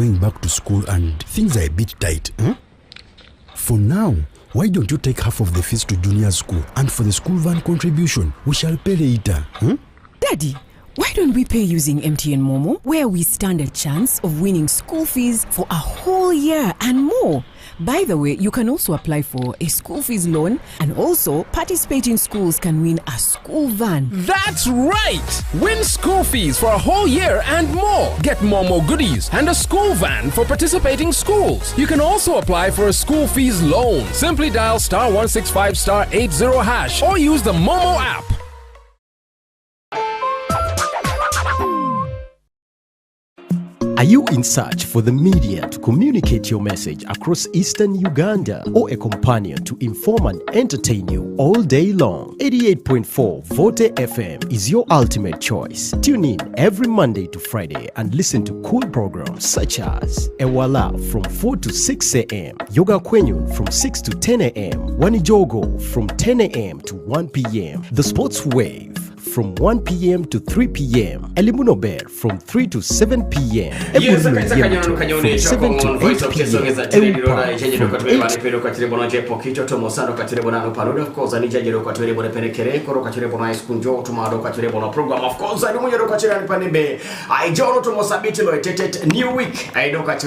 going back to school and things are a bit tight. For now, why don't you take half of the fees to junior school, and for the school van contribution, we shall pay later. Daddy, why don't we pay using MTN Momo, where we stand a chance of winning school fees for a whole year and more? By the way, you can also apply for a school fees loan, and also participating schools can win a school van. That's right! Win school fees for a whole year and more. Get Momo goodies and a school van for participating schools. You can also apply for a school fees loan. Simply dial *165*80# or use the Momo app. Are you in search for the media to communicate your message across Eastern Uganda, or a companion to inform and entertain you all day long? 88.4 Vote FM is your ultimate choice. Tune in every Monday to Friday and listen to cool programs such as Ewala from 4 to 6 a.m., Yoga Kwenyun from 6 to 10 a.m., Wanijogo from 10 a.m. to 1 p.m., The Sports Wave from 1 p.m. to 3 p.m. Elimuno Bear from 3 to 7 p.m. Yes, from 7 to 8 p.m. New week. I don't catch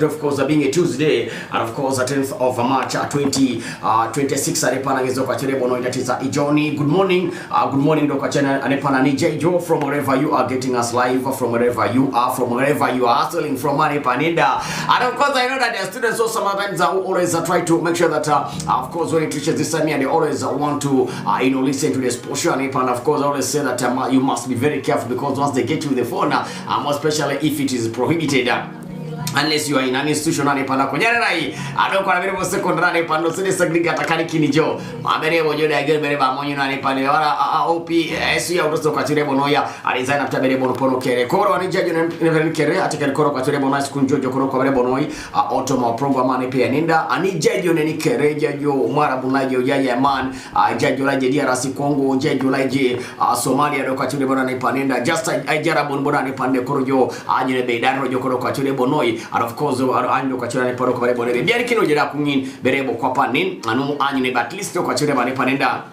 of course being a Tuesday, and of course the 10th of March 2026. That is Ijoni. Good morning. Good morning. Joe, from wherever you are getting us live, from wherever you are hustling from Panida. And of course, I know that there are students who sometimes always try to make sure that, of course, when it reaches this time, they always want to, listen to this portion. And of course, I always say that you must be very careful, because once they get you the phone, more especially if it is prohibited. Unless you are in an institution and I don't want to be secondary pando so segregate kinijo mabere bojo da gel bere ba monyo na pande ora op esu ya uruso kwa tire bonoya alizaina after bere bono pono kere koro ani jajo ne kere atikere koro kwa tire bono skunjo jokoro kwa bere bonoi automa program ani pe ninda ani jajo ne kere jajo mara bunajo jaja man jajo la jedia rasi Kongo jajo la je Somalia do kwa tire bono ni paninda just ajara bonbona ni pande korojo ajine be daro jokoro kwa tire bonoi. And of course, ando kwa chira ne paro kwa bere bone biari kino jera kungin berebo kwa panin anu anyine but least kwa chira bane panenda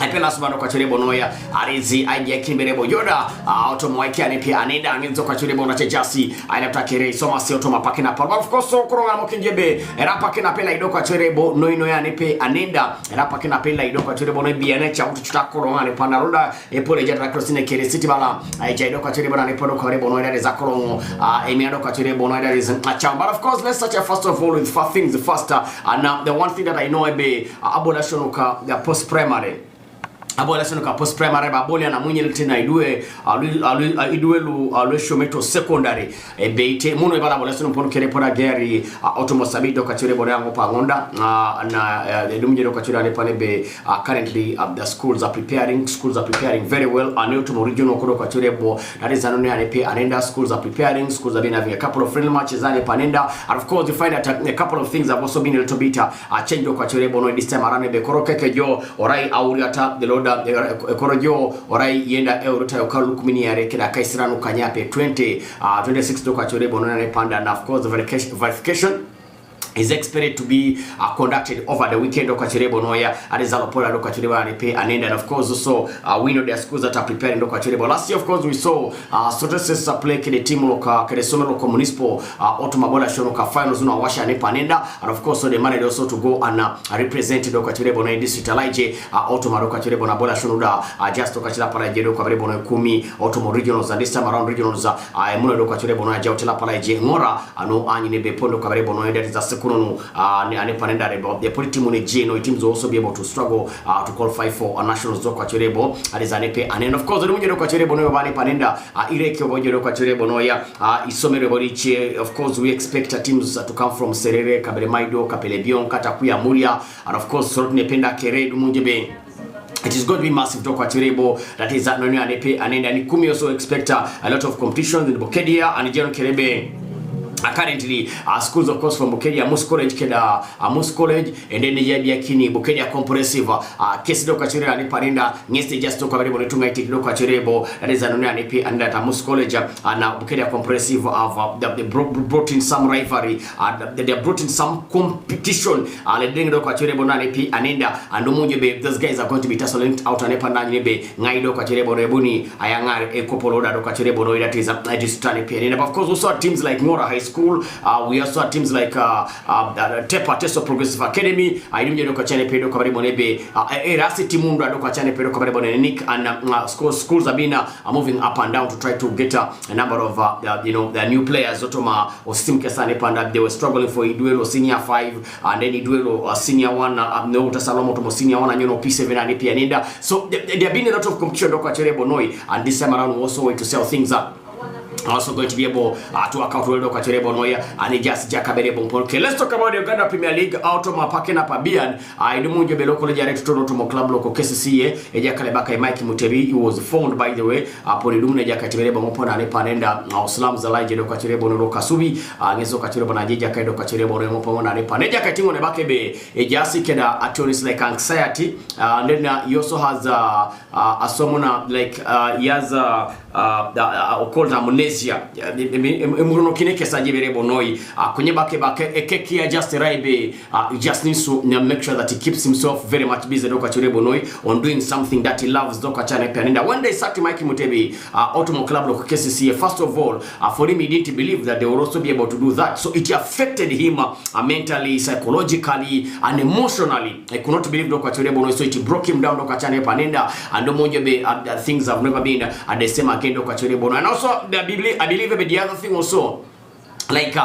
Ipela subano kwa chile bonoya arizi aje kimberebo yoda automwaiki anipia anenda ngenzo kwa chile bona chejasi ainapta kere soma si automa pakina pa of course koronga mokinjebe rapa kina pela ido kwa chile bo noino ya nipe anenda rapa kina pela ido kwa chile bono biane cha utuchuta koronga ne panaroda epole jadra crossine kere city bala aje ido kwa chile bona ne podo kwa bono ida za korongo emiado kwa chile bono ida is acha. But of course let's start first of all with things faster. And the one thing that I know be abolition of the post primary. Abola sono post primary baboli na munye tena idue lu shometo secondary beite muno ibala abola sono pono kere pora gari automosabido kachire bono yango pangonda na edumje do kachire ale pane be currently the schools are preparing very well. And Ultimo regional kodo kachire bo that is anone ale pe anenda schools are preparing, schools have been having a couple of friendly matches ale panenda. And of course you find that a couple of things have also been a little bit change do kachire bono this time around be korokeke jo orai auriata the Lord Korojo orai yenda eurota yokalu kumini ya reke da kaisiranu kanyape 26 do kwa chore bonona ne panda. And of course the verification is expected to be conducted over the weekend. Okachirebo noya alizalopola dokachirebo anipe anenda. And of course also we know the schools that are preparing dokachirebo. Last year of course we saw Soteses play kede team loka kede somelo municipal automabola shono ka finals no washa ne panenda. And of course so they managed also to go and represent dokachirebo no district alaje automa dokachirebo na bola shono da just dokachira para jedo kwa no 10 automo regionals. And this time around regionals muno dokachirebo no ja hotela para je ngora ano anyi ne bepondo kwa no that is a Kunono anepanenda rebo the political no teams will also be able to struggle to qualify for a national zoko chirebo alizanepe. And of course the munyo kwa chirebo no bali panenda ireke obojo kwa chirebo no ya isomere boriche. Of course we expect teams to come from Serere, Kabelmaido, Kapelebion, Katakuya, Muria. And of course so nependa kere munjebe. It is going to be massive talk at Chirebo. That is that Noni Anepe and then Kumi also expect a lot of competitions in Bokedia and General Kerebe. Currently, schools of course from Bukeria Amos College, Keda Amos College, and then the Yadia Kini, Bukeria Comprehensive, Kesi Doka Chireba and Parinda, Nesti just took a very to make Doka Chirebo, that is an NP and that Amos College, and now Bukeria Comprehensive they brought in some rivalry, they brought in some competition, letting Doka Chirebo NP and Inda, and Umunjebe, those guys are going to be tussling out on Epandanebe, Naido Kachirebo Rebuni, Ayangar, Ekopoloda Doka Chirebo, that is a distant period. Of course, also teams like Mora High School, we also have teams like Tepa Teso Progressive Academy, I do know Kachane Pedo Kabaribonebe, Erasi Timunda Dokachane Pedo Kabaribonic, and schools have been moving up and down to try to get a number of the new players. Otoma or Sim Kesane Panda, they were struggling for Iduelo Senior 5 and then Iduelo Senior 1, no Tasalomo Senior 1 and P7 and Pianida. So there have been a lot of competition Dokachere Bonoi, and this time around we also way to sell things up. Also going to be able to work out well Dokachere Noya and just Jakabere Bompon. Okay, let's talk about the Uganda Premier League out of Mapakena Pabian. I don't know local direct to Toronto Club local KCCA, Ejakalebaka Mike Mutebi. He was found by the way upon Lumina Jakatire Bompon and Panenda, Slams Alaje Dokachere Bono Kasubi, and Zokachere Bonaja Dokachere Bono and Paneja Kating on the Bakebe, Ejasi Keda attorneys like anxiety, and then he also has a summoner like he has called amnesia. Emurono kineke sajibere bonoi kwenye bake ekekia just raibe just needs to make sure that he keeps himself very much busy Dokachere Bonoi on doing something that he loves Dokachane Penenda. When they sacked Mike Mutebi Otomo Club local KCCA, first of all for him he didn't believe that they would also be able to do that, so it affected him mentally, psychologically and emotionally. I could not believe Dokachere Bonoi, so it broke him down Dokachane Penenda, and Domonjebe things have never been the same again Dokachere Bonoi. And also I believe the other thing also, like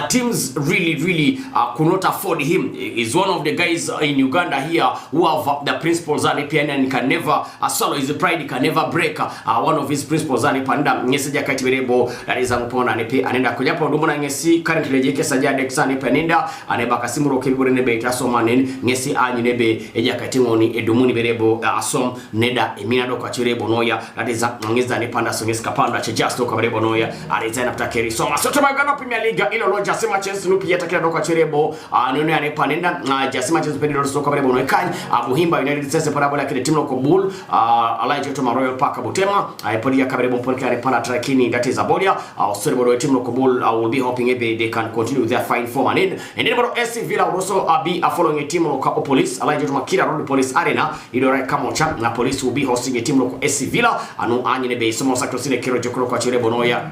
teams really could not afford him. He's one of the guys in Uganda here who have the principles and can never swallow his pride, can never break one of his principles and panda ngeseja katibirebo that is ampona nepe anenda kujapo ndumuna ngesi currently jeke saja dexane penenda aneba kasimuro kibure nebe itaso manen ngesi anyi nebe eja katingoni edumuni berebo asom neda emina Dokachere Noya that is ngeza ne panda songesi kapanda che just Dokachere Noya arizana ptakeri so masoto magana Premier League ilo lo Jasima Chance nupi yata kila Dokachere Bo neno ya nepanenda Jasima Chance pedi lo Dokachere Bo noikani Buhimba United States parabola kile timu loko Bull Alaje Toma Royal Park Butema podi ya Kabere Bomponke ya nepana trakini that is Abodia sorry bodo timu loko Bull will be hoping maybe they can continue with their fine form and then bodo SC Villa will also be following a team loko Police Alaje Toma Kira Road Police Arena ilo right Kamocha na Police will be hosting a team loko SC Villa anu anyi nebe somo sakrosine kiro jokoro kwa Chire Bonoya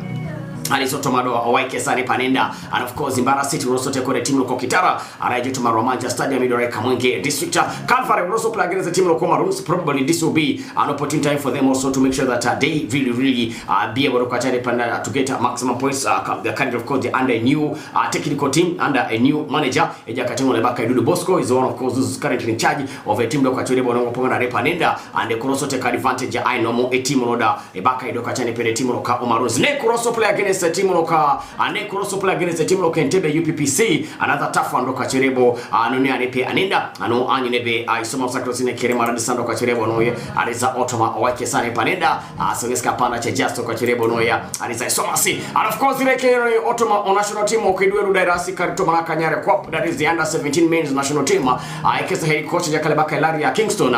Aliso Tomado Awaike Sani Panenda, and of course Zimbara City will also take on a team local Kitara, Araje to Maromanja Stadium Midore Kamwenge District. Calvary will also play against the team local Maroons. Probably this will be an opportune time for them also to make sure that they really be able to catch Panda to get maximum points. The kind of course under a new technical team, under a new manager. Ejakatimo Lebaka Dudu Bosco is one of course who's currently in charge of a team local Bongo Pongana Panenda, and they could also take advantage I know a team order Ebaka Dokachane Pene team local Maroons. They could also play against the team loka and they could also play against the team loka Entebbe UPPC, another tough one Dokachere Bo anone anepe anenda ano anyi nebe isoma sakrosine kerema radisando Dokachere Bo noye ariza otoma awake sane panenda songeska pana che just Dokachere Bo noya ariza isoma si, and of course the otoma on national team okidweru dairasi karito manaka nyare kwap, that is the under 17 men's national team aikesa head coach Jakalebaka Hilary ya Kingston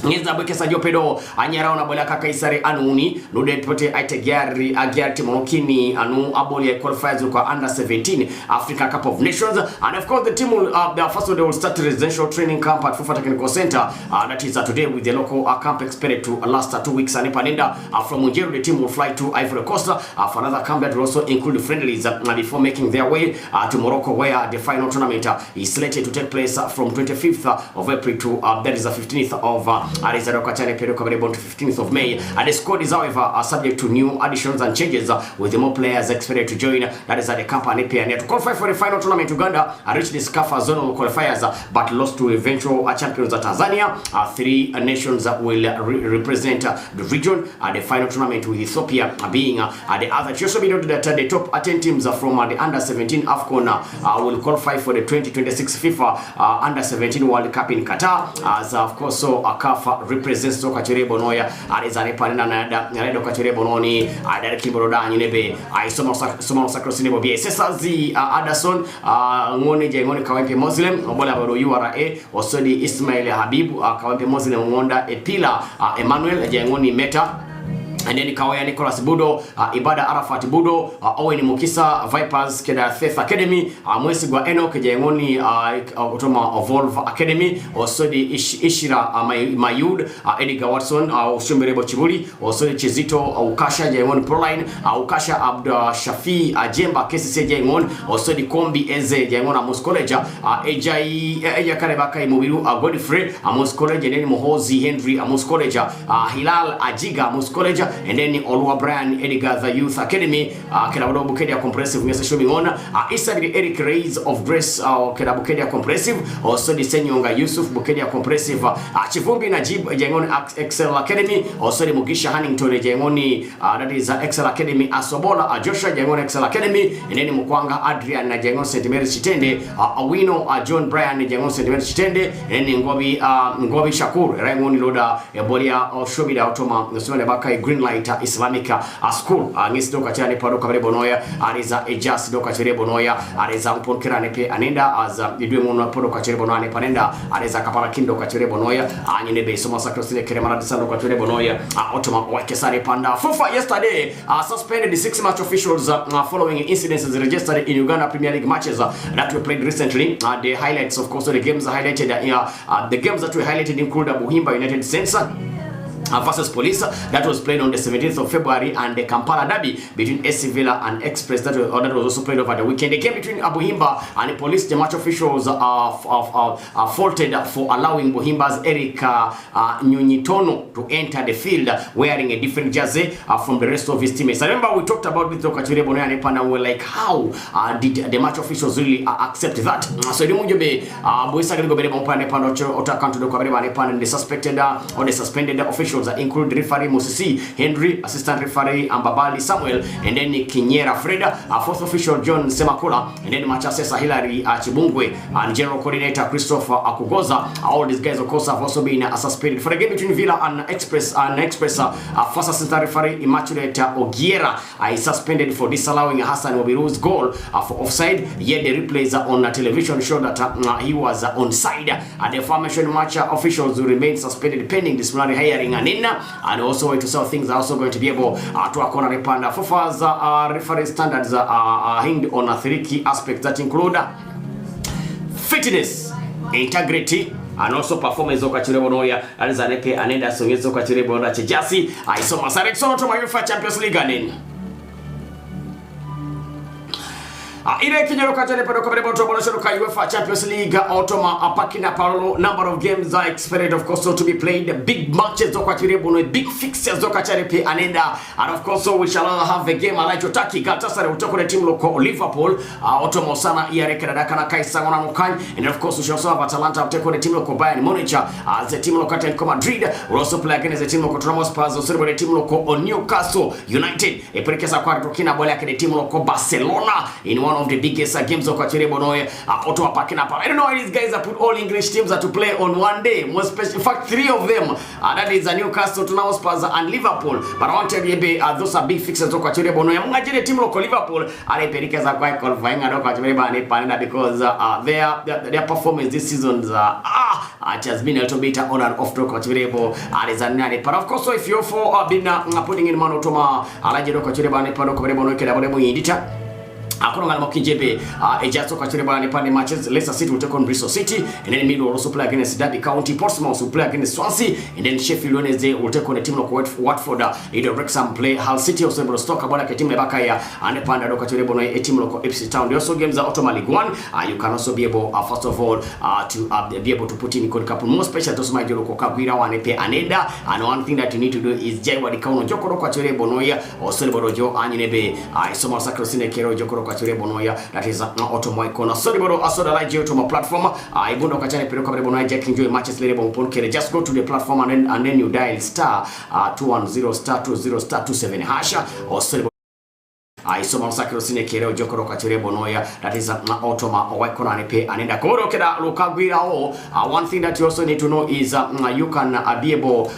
Ngeza bwekesa jopedo anyara ona bola kaka isare anuni no depote aitegiari agiarti monokini anu aboli qualifiers kwa under 17 Africa Cup of Nations, and of course the team will first of all start residential training camp at Fufa Technical Center that is today with the local camp expected to last 2 weeks and Panenda from Munjeru the team will fly to Ivory Coast for another camp that will also include friendlies before making their way to Morocco, where the final tournament is slated to take place from 25th of April to that is the 15th of Arizaro Kachane Pedo Kabarebo to 15th of May, and the squad is however subject to new additions and changes with more players expected to join. That is at the company PNA to qualify for the final tournament. Uganda reached the SCAFA zonal qualifiers but lost to eventual champions of Tanzania. 3 nations will represent the region at the final tournament, with Ethiopia being the other. It also be noted that the top 10 teams from the under 17 AFCON will qualify for the 2026 FIFA under 17 World Cup in Qatar, as of course so a Kafa represents to kachere bonoya arizane panina na do kachere bononi adar kimboroda nyinebe ai somo sakrosine bo bie sesazi Anderson ngone je ngone kawempe Muslim obola baro URA osodi Ismail Habibu kawempe Muslim ngonda Epila Emmanuel je ngone Meta and then Kawaya Nicholas Budo, Ibada Arafat Budo, Owen Mukisa, Vipers, Keda Faith Academy, Mwesigwa Enoch, Jengoni, Otoma Evolve Academy, also the Ishira Mayud, Edgar Watson, Shumberebo Chibuli, also the Chizito, Ukasha, Jengoni Proline, Ukasha Abd Shafi, Jemba, KCC Jengon, also the Kombi Eze, Jengona Amos College, Ejai, Karebaka, Mobilu, Godfrey, Amos College, and then Mohozi Henry, Amos College, Hilal Ajiga, Amos College, and then Olua Brian Edgar the Youth Academy, Kedabo Bukedia Compressive, Mr. Showing on, Isa Eric Reyes of Grace, Kedabo Bukedia Compressive, also the Senyonga Yusuf Bukedia Compressive, Chivumbi Najib Jengon Excel Academy, also the Mugisha Hannington Jengoni, that is Excel Academy, Asobola, Joshua Jengon Excel Academy, and then Mukwanga Adrian Jengon St. Mary's Chitende, Awino John Brian Jengon St. Mary's Chitende, and then Ngobi Shakur, Raymond Loda, Ebolia, or Shobida Otoma, the Sumanabaka Green Light Islamic School, Ngis Doka Chane Pado Kabere Bonoya, Ariza Ejas Doka Chere Bonoya, Ariza Mpon Pe Anenda, as the Dumono Podo Kachere Bonane Panenda, Ariza Kapara Kindo Kachere Bonoya, Anine Soma Sacrosine Keremana Sando Kachere Bonoya, Otoma Wakesare Panda. FUFA yesterday suspended the 6 match officials following incidences registered in Uganda Premier League matches that were played recently. The highlights, of course, the games highlighted the games that were highlighted include Buhimba United Saints versus Police that was played on the 17th of February, and the Kampala Derby between AC Villa and Express that was also played over the weekend. The game between Buhimba and the Police, the match officials faulted for allowing Buhimba's Eric Nyunyitono to enter the field wearing a different jersey from the rest of his teammates. I remember we talked about with Lokachure Bonoya and Epana, we were like, how did the match officials really accept that? So the Munjobe Boisa Garigo Bere Bompane Pano Ota Kanto do Kabere Banepan, and the suspected or the suspended officials include referee Mosisi Henry, assistant referee Ambabali Samuel, and then Kinyera Freda, fourth official John Semakula, and then match assessor Hilary Chibungwe, and general coordinator Christopher Akugoza. All these guys, of course, have also been suspended for the game between Villa and Express. First assistant referee Immaculate Ogiera is suspended for disallowing Hassan Obiru's goal for offside. Yet the replays on television show that he was onside. The aforementioned match officials will remain suspended pending disciplinary hiring and also to sell things are also going to be able to acquire Repanda. FUFA's referee standards are hinged on 3 key aspects that include fitness, integrity, and also performance of Kachere Bonoya. Arizanepe Anenda Songezo Kachere Bonoya Chejasi. I saw Masarek Sono to my UEFA Champions League and Ile Kinyoro Kachere Pedo Kabere Boto Bonoshoka UEFA Champions League Otoma Apakina Paulo. Number of games are expected, of course, to be played. Big matches Zokachire Bono, big fixtures Zokachare Pe Anenda, and of course so we shall have a game like Otaki Galatasaray utoko the team local Liverpool Otoma Osana Iare Kanadakana Kaisa Mokan, and of course we shall also have Atalanta utoko the team local Bayern Munich as the team local Atletico Madrid will also play against the team local Ramos Spurs, also the team local Newcastle United. A prekesa kwa Burkina Bola the team local Barcelona in one of the biggest games of Kachere Bonoya Ottawa Pakina. I don't know why these guys have put all English teams to play on one day. Most special, in fact, 3 of them. That is Newcastle, Tottenham Spurs, and Liverpool. But I want to tell you, those are big fixtures of Kachere Bonoya. Mungajire team local Liverpool. Are perikeza quite qualifying Kachere Bonoya because their performance this season it has been a little bit on and off to Kachere Bonoya. But of course, so if you're for putting in Manotoma, Alajiro Kachere Bonoya Kedabo Indita. Akonga Mokinjebe, Ejaso Kachireba Nepani matches. Leicester City will take on Bristol City, and then Middle will also play against Derby County. Portsmouth will play against Swansea, and then Sheffield Wednesday will take on a team like Watford. Either Wrexham play Hull City, also able to stock about a team like Bakaya, and the Panda Kachirebo, a team like Ipswich Town. The also games are Ottoman League 1. You can also be able, first of all, to be able to put in Code Cup. More special to my Joko Kaguira, and Epe Aneda. And one thing that you need to do is Jaiwa the Kauno Jokoro Kachirebo Noya, or Celeborojo, Anebe, I Soma Sacrosine Kero Jokoro Kachere Bonoya, that is Otomo Icona. Sorry, but also the like to my platform. I Bundo Kachane Pero Kabere Bonoya, Jack enjoy matches later on Ponkere. Just go to the platform and then you dial star 210 star 20 star 27 hasha or sorry. isoma sakiro sine kero jokoro kwa chirebo noya. That is Otoma Owekona Nepe Anenda Koro Keda Lukagwira. One thing that you also need to know is you can be able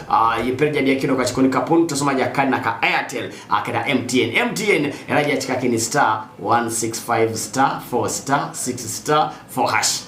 yiperja dia kino kachikoni kapun tusoma jakana ka Airtel akeda MTN eraja chikakini *165 *4 *6 *4#.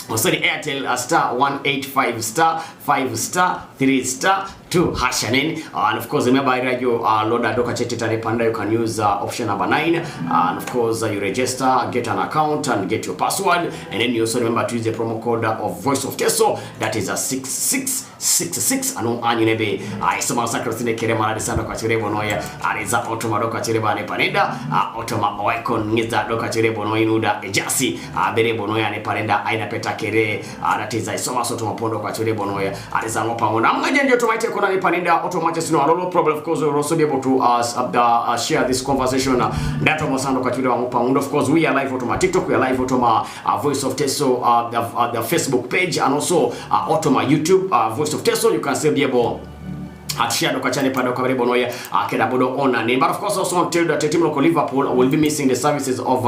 Also the Airtel *185 *5 *3 *2#. And of course, remember you load a doka chete tare panda. You can use option number 9, and of course you register, get an account, and get your password. And then you also remember to use the promo code of Voice of Teso. That is a 6666. And on anunebe I saw sakrosine kerema na disando kwa chirebo noya. Ariza Otoma doka chireba ne panenda. Otoma Oekon niza doka chirebo no inuda ejasi. Berebo noya ne panenda aina peta kere. That is I saw Otoma pondo kwa chirebo noya. Ariza ngopa mona. Mwajenjo tumaite kuna ni panenda automatic no no problem. Of course, we'll also be able to share this conversation. That Mosando kwa chirebo ngopa. And of course, we are live Otoma TikTok. We are live Otoma Voice of Teso the Facebook page, and also Otoma YouTube Voice of Teso. You can still be able at share doka chane pado kwa rebo noya keda bodo on name. But of course, also until the team local Liverpool will be missing the services of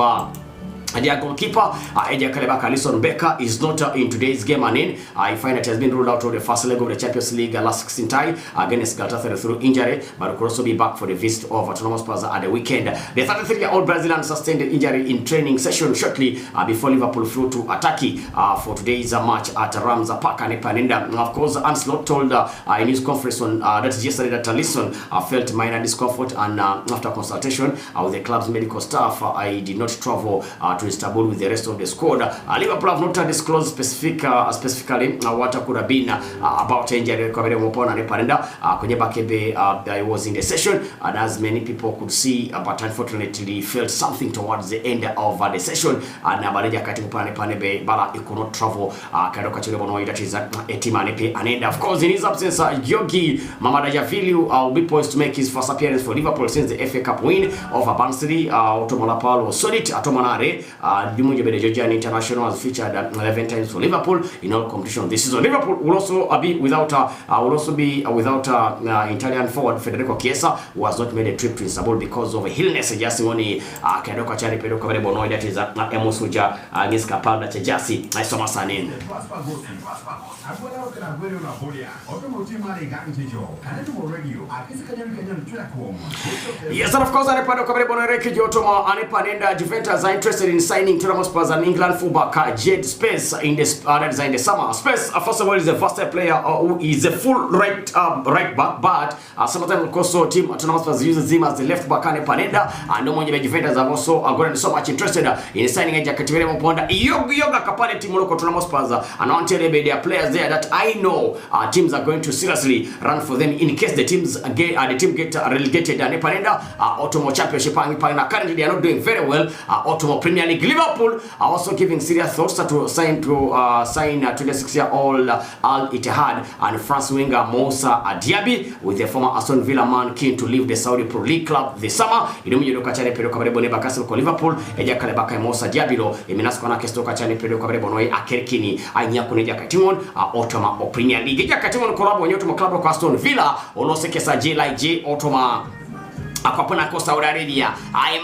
their goalkeeper, Eja Kalebaka Alisson Becker, is not in today's game. And I find that he has been ruled out of the first leg of the Champions League last 16 tie against Galatasaray through injury, but could also be back for the visit of Autonomous Plaza at the weekend. The 33-year-old Brazilian sustained an injury in training session shortly before Liverpool flew to Ataki for today's match at Ramza Park and Panenda. Of course, Ancelotti told in his conference on that is yesterday that Alisson felt minor discomfort, and after consultation with the club's medical staff, I did not travel to Istanbul with the rest of the squad. Liverpool have not disclosed specifically what could have been about injury kwa vile mpona ne panenda kwenye bakebe that was in the session, and as many people could see, but unfortunately felt something towards the end of the session, and bareja kati mpona ne panebe bala he could not travel kadoka chile bono. That is etimane pe anenda. Of course, in his absence, Yogi Mamadajavili will be poised to make his first appearance for Liverpool since the FA Cup win over Barnsley. Otomola Paulo solid Atomanare Dimunje Bede Georgian International has featured 11 times for Liverpool in all competitions this season. Liverpool will also be without Italian forward Federico Chiesa, who has not made a trip to Istanbul because of illness. Just only kadoka chani pedo kwa vile bono. That is Emusuja Niska Palda Chejasi Naisoma Sanin. Yes, and of course, Anepando Kabrebono Reki Jotoma Anepanenda Juventus are interested in signing Autonomous Plaza an England fullback Jed Spence in the summer. Spence, first of all, is a versatile player who is a full right back, but sometimes of course team Autonomous Plaza uses him as the left back. Anepanenda and no more Juventus have also gotten so much interested in signing a Jakativere Mponda Yoga Kapane team local Autonomous Plaza, and until they are players there that I know teams are going to seriously run for them in case the team get relegated. Anepanenda Automo Championship and currently they are not doing very well. Automo Premier League. Liverpool are also giving serious thoughts to sign 26-year-old Al Ittihad and France winger Moussa Diaby, with the former Aston Villa man keen to leave the Saudi Pro League club this summer. Idumu yodoka chane pedo kabarebo ne bakasi ko Liverpool eja kale baka Moussa Diaby lo eminasko na kesto ka chane pedo kabarebo no akerkini anya kuneja katimon Otoma o Premier League eja katimon kolabo nyoto mo club ko Aston Villa onosekesa J Otoma akapona ko Saudi Arabia.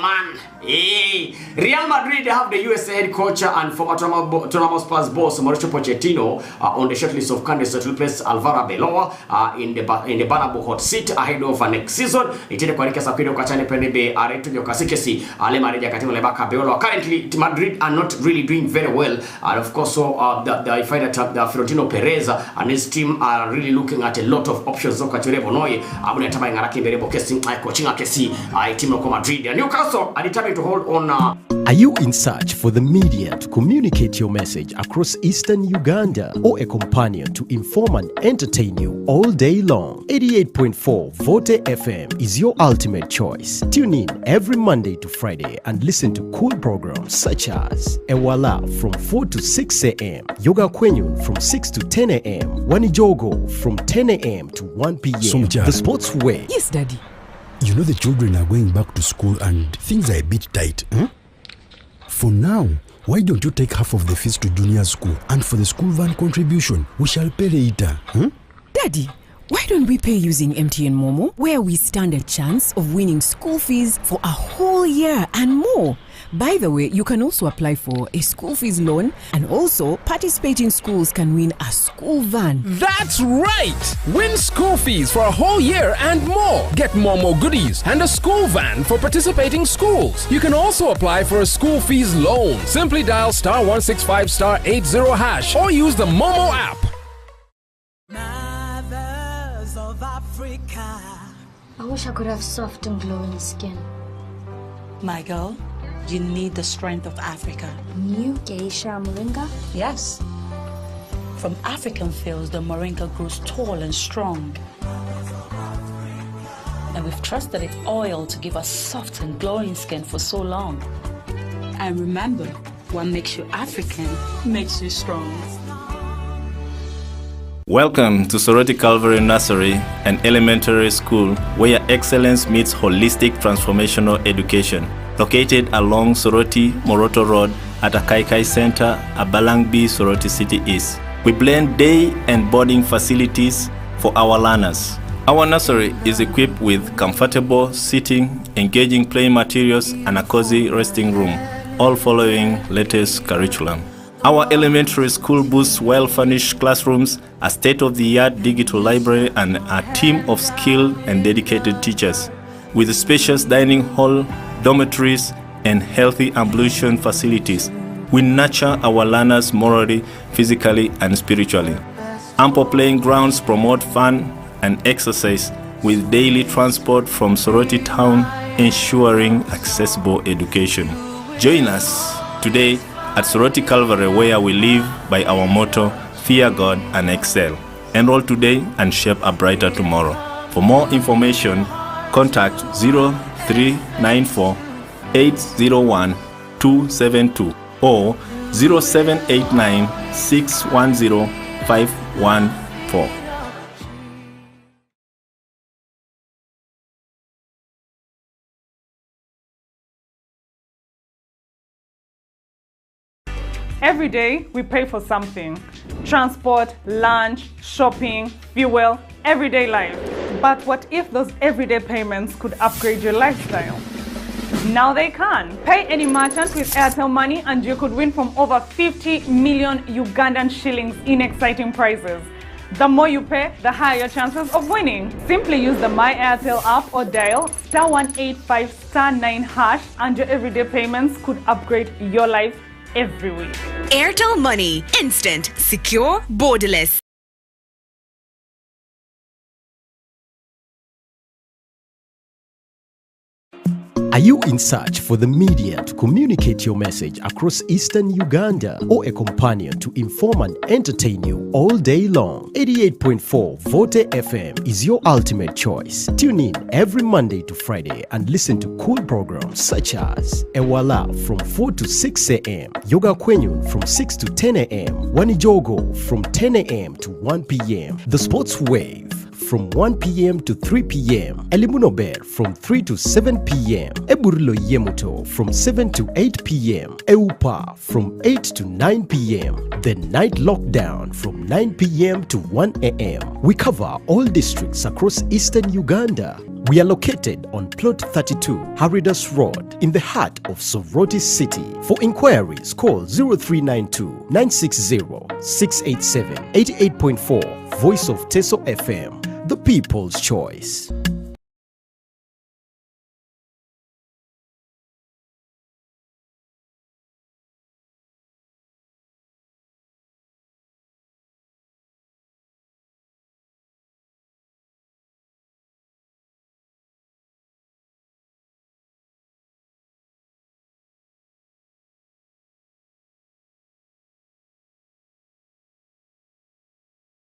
Man, Real Madrid have the USA head coach and former Autonomous Plus boss Mauricio Pochettino on the shortlist of candidates to replace Alvaro Arbeloa in the Bernabeu hot seat ahead of next season. Itende kwa rika sapido kwa chane penebe aretu nyo kasikesi ale mareja katimu lebaka Arbeloa. Currently, Madrid are not really doing very well, and of course I find that Florentino Perez and his team are really looking at a lot of options zoka churebo noye abune tama ngaraki berebo kesi coaching kesi team of Madrid. Newcastle are determined to hold on. Are you in search for the media to communicate your message across Eastern Uganda, or a companion to inform and entertain you all day long? 88.4 Vote FM is your ultimate choice. Tune in every Monday to Friday and listen to cool programs such as Ewala from 4 to 6 a.m., Yoga Kwenyu from 6 to 10 a.m., Wanijogo from 10 a.m. to 1 p.m. Somja. The Sports Way. Yes, Daddy. You know the children are going back to school and things are a bit tight. For now, why don't you take half of the fees to junior school, and for the school van contribution, we shall pay later. Daddy, Why don't we pay using MTN Momo, where we stand a chance of winning school fees for a whole year and more? By the way, you can also apply for a school fees loan, and also participating schools can win a school van. That's right! Win school fees for a whole year and more. Get more goodies and a school van for participating schools. You can also apply for a school fees loan. Simply dial *165*80# or use the Momo app. Mothers of Africa. I wish I could have soft and glowing skin. My girl, you need the strength of Africa. New geisha moringa? Yes. From African fields, the moringa grows tall and strong. And we've trusted its oil to give us soft and glowing skin for so long. And remember, what makes you African makes you strong. Welcome to Soroti Calvary Nursery and Elementary School, where excellence meets holistic transformational education. Located along Soroti Moroto Road at Akaikai Center, Abalangbi, Soroti City East. We blend day and boarding facilities for our learners. Our nursery is equipped with comfortable seating, engaging play materials, and a cozy resting room, all following latest curriculum. Our elementary school boasts well-furnished classrooms, a state-of-the-art digital library, and a team of skilled and dedicated teachers. With a spacious dining hall, dormitories, and healthy ablution facilities, we nurture our learners morally, physically, and spiritually. Ample playing grounds promote fun and exercise, with daily transport from Soroti town ensuring accessible education. Join us today at Soroti Calvary, where we live by our motto, Fear God and Excel. Enroll today and shape a brighter tomorrow. For more information, contact 0394 801 272 or 0789 610 514. Every day we pay for something: transport, lunch, shopping, fuel, everyday life. But what if those everyday payments could upgrade your lifestyle? Now they can. Pay any merchant with Airtel Money and you could win from over 50 million Ugandan shillings in exciting prizes. The more you pay, the higher your chances of winning. Simply use the My Airtel app or dial *185*9# and your everyday payments could upgrade your life every week. Airtel Money. Instant, secure, borderless. Are you in search for the media to communicate your message across Eastern Uganda, or a companion to inform and entertain you all day long? 88.4 Vote FM is your ultimate choice. Tune in every Monday to Friday and listen to cool programs such as Ewala from 4 to 6 a.m., Yoga Kwenyun from 6 to 10 a.m., Wanijogo from 10 a.m. to 1 p.m., The Sports Wave from 1 p.m. to 3 p.m. Elimunober from 3 to 7 p.m. Eburilo Yemuto from 7 to 8 p.m. Eupa from 8 to 9 p.m. The Night Lockdown from 9 p.m. to 1 a.m. We cover all districts across Eastern Uganda. We are located on Plot 32, Haridas Road, in the heart of Soroti City. For inquiries, call 0392 960 687. 88.4 Voice of Teso FM, the people's choice.